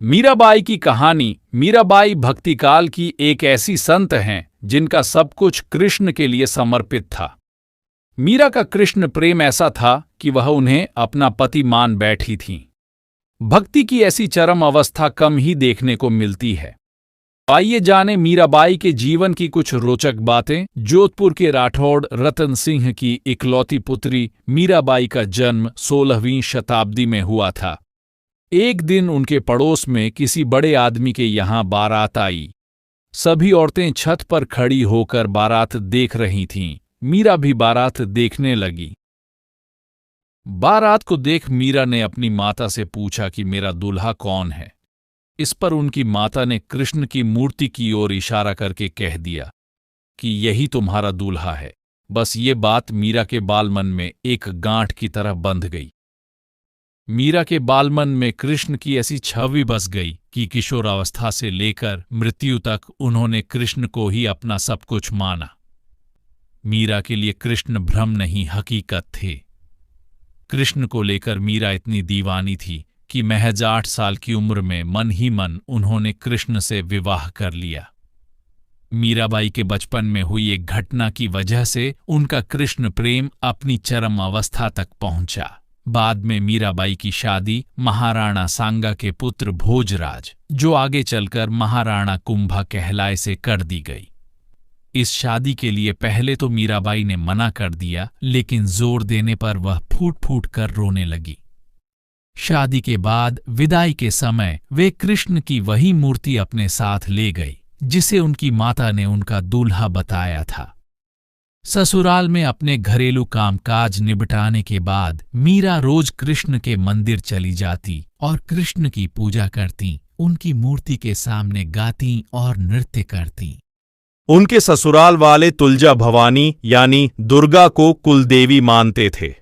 मीराबाई की कहानी। मीराबाई भक्तिकाल की एक ऐसी संत हैं जिनका सब कुछ कृष्ण के लिए समर्पित था। मीरा का कृष्ण प्रेम ऐसा था कि वह उन्हें अपना पति मान बैठी थीं। भक्ति की ऐसी चरम अवस्था कम ही देखने को मिलती है। आइए जानें मीराबाई के जीवन की कुछ रोचक बातें। जोधपुर के राठौड़ रतन सिंह की इकलौती पुत्री मीराबाई का जन्म 16वीं शताब्दी में हुआ था। एक दिन उनके पड़ोस में किसी बड़े आदमी के यहां बारात आई। सभी औरतें छत पर खड़ी होकर बारात देख रही थीं। मीरा भी बारात देखने लगी। बारात को देख मीरा ने अपनी माता से पूछा कि मेरा दूल्हा कौन है। इस पर उनकी माता ने कृष्ण की मूर्ति की ओर इशारा करके कह दिया कि यही तुम्हारा दूल्हा है। बस ये बात मीरा के बालमन में एक गांठ की तरह बंध गई। मीरा के बालमन में कृष्ण की ऐसी छवि बस गई कि किशोरावस्था से लेकर मृत्यु तक उन्होंने कृष्ण को ही अपना सब कुछ माना। मीरा के लिए कृष्ण भ्रम नहीं, हकीकत थे। कृष्ण को लेकर मीरा इतनी दीवानी थी कि महज 8 साल की उम्र में मन ही मन उन्होंने कृष्ण से विवाह कर लिया। मीराबाई के बचपन में हुई एक घटना की वजह से उनका कृष्ण प्रेम अपनी चरम अवस्था तक पहुंचा। बाद में मीराबाई की शादी महाराणा सांगा के पुत्र भोजराज, जो आगे चलकर महाराणा कुंभा कहलाए, से कर दी गई। इस शादी के लिए पहले तो मीराबाई ने मना कर दिया, लेकिन जोर देने पर वह फूट फूट कर रोने लगी। शादी के बाद विदाई के समय वे कृष्ण की वही मूर्ति अपने साथ ले गई जिसे उनकी माता ने उनका दूल्हा बताया था। ससुराल में अपने घरेलू कामकाज निपटाने के बाद मीरा रोज कृष्ण के मंदिर चली जाती और कृष्ण की पूजा करती, उनकी मूर्ति के सामने गाती और नृत्य करती। उनके ससुराल वाले तुलजा भवानी यानी दुर्गा को कुलदेवी मानते थे।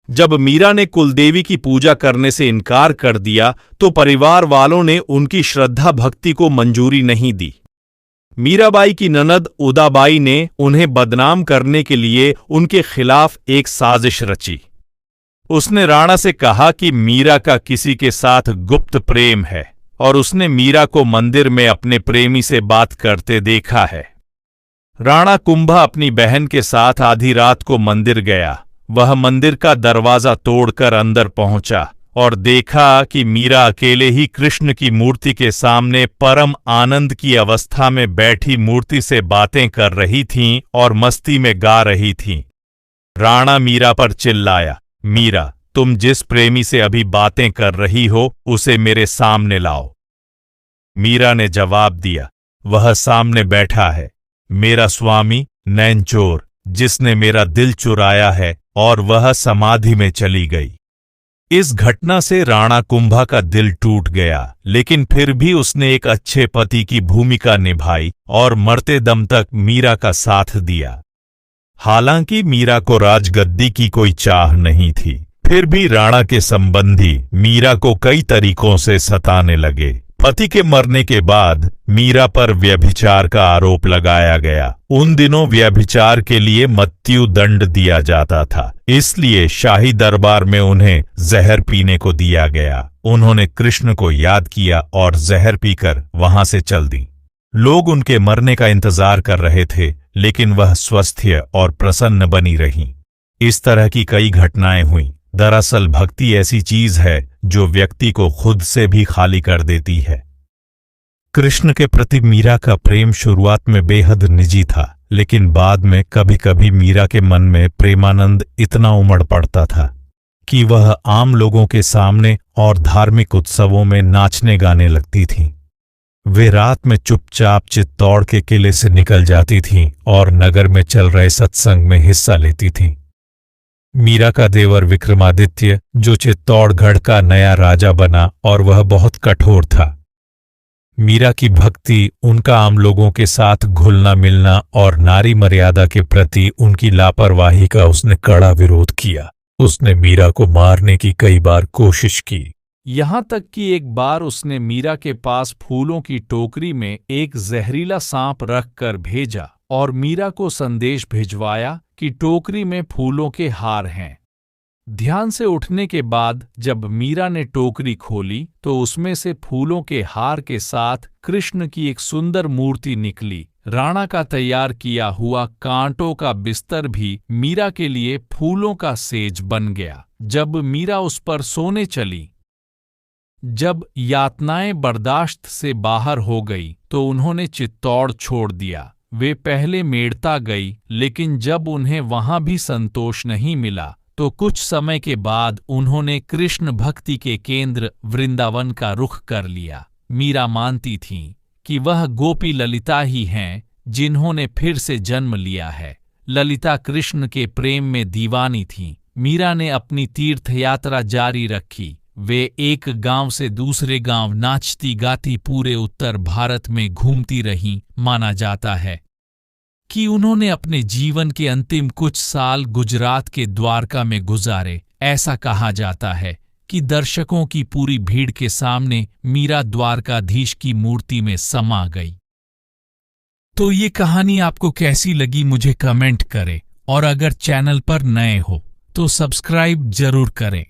जब मीरा ने कुलदेवी की पूजा करने से इनकार कर दिया तो परिवार वालों ने उनकी श्रद्धा भक्ति को मंजूरी नहीं दी। मीराबाई की ननद उदाबाई ने उन्हें बदनाम करने के लिए उनके खिलाफ एक साजिश रची। उसने राणा से कहा कि मीरा का किसी के साथ गुप्त प्रेम है और उसने मीरा को मंदिर में अपने प्रेमी से बात करते देखा है। राणा कुंभा अपनी बहन के साथ आधी रात को मंदिर गया। वह मंदिर का दरवाजा तोड़कर अंदर पहुंचा और देखा कि मीरा अकेले ही कृष्ण की मूर्ति के सामने परम आनंद की अवस्था में बैठी मूर्ति से बातें कर रही थीं और मस्ती में गा रही थीं। राणा मीरा पर चिल्लाया, मीरा, तुम जिस प्रेमी से अभी बातें कर रही हो उसे मेरे सामने लाओ। मीरा ने जवाब दिया, वह सामने बैठा है, मेरा स्वामी नैनचोर, जिसने मेरा दिल चुराया है, और वह समाधि में चली गई। इस घटना से राणा कुंभा का दिल टूट गया, लेकिन फिर भी उसने एक अच्छे पति की भूमिका निभाई और मरते दम तक मीरा का साथ दिया। हालांकि मीरा को राजगद्दी की कोई चाह नहीं थी, फिर भी राणा के संबंधी मीरा को कई तरीकों से सताने लगे। पति के मरने के बाद मीरा पर व्यभिचार का आरोप लगाया गया। उन दिनों व्यभिचार के लिए मृत्यु दंड दिया जाता था, इसलिए शाही दरबार में उन्हें जहर पीने को दिया गया। उन्होंने कृष्ण को याद किया और जहर पीकर वहां से चल दी। लोग उनके मरने का इंतजार कर रहे थे, लेकिन वह स्वस्थ और प्रसन्न बनी रहीं। इस तरह की कई घटनाएं हुईं। दरअसल भक्ति ऐसी चीज है जो व्यक्ति को खुद से भी खाली कर देती है। कृष्ण के प्रति मीरा का प्रेम शुरुआत में बेहद निजी था, लेकिन बाद में कभी कभी मीरा के मन में प्रेमानंद इतना उमड़ पड़ता था कि वह आम लोगों के सामने और धार्मिक उत्सवों में नाचने गाने लगती थीं। वे रात में चुपचाप चित्तौड़ के किले से निकल जाती थीं और नगर में चल रहे सत्संग में हिस्सा लेती थीं। मीरा का देवर विक्रमादित्य, जो चित्तौड़गढ़ का नया राजा बना, और वह बहुत कठोर था। मीरा की भक्ति, उनका आम लोगों के साथ घुलना मिलना और नारी मर्यादा के प्रति उनकी लापरवाही का उसने कड़ा विरोध किया। उसने मीरा को मारने की कई बार कोशिश की। यहां तक कि एक बार उसने मीरा के पास फूलों की टोकरी में एक जहरीला सांप रखकर भेजा और मीरा को संदेश भिजवाया कि टोकरी में फूलों के हार हैं। ध्यान से उठने के बाद जब मीरा ने टोकरी खोली तो उसमें से फूलों के हार के साथ कृष्ण की एक सुंदर मूर्ति निकली। राणा का तैयार किया हुआ कांटों का बिस्तर भी मीरा के लिए फूलों का सेज बन गया। जब मीरा उस पर सोने चली, जब यातनाएं बर्दाश्त से बाहर हो गई तो उन्होंने चित्तौड़ छोड़ दिया। वे पहले मेड़ता गई, लेकिन जब उन्हें वहां भी संतोष नहीं मिला तो कुछ समय के बाद उन्होंने कृष्ण भक्ति के केंद्र वृंदावन का रुख कर लिया। मीरा मानती थीं कि वह गोपी ललिता ही हैं जिन्होंने फिर से जन्म लिया है। ललिता कृष्ण के प्रेम में दीवानी थीं। मीरा ने अपनी तीर्थ यात्रा जारी रखी। वे एक गांव से दूसरे गांव नाचती गाती पूरे उत्तर भारत में घूमती रहीं। माना जाता है कि उन्होंने अपने जीवन के अंतिम कुछ साल गुजरात के द्वारका में गुजारे। ऐसा कहा जाता है कि दर्शकों की पूरी भीड़ के सामने मीरा द्वारकाधीश की मूर्ति में समा गई। तो ये कहानी आपको कैसी लगी मुझे कमेंट करें, और अगर चैनल पर नए हो तो सब्सक्राइब जरूर करें।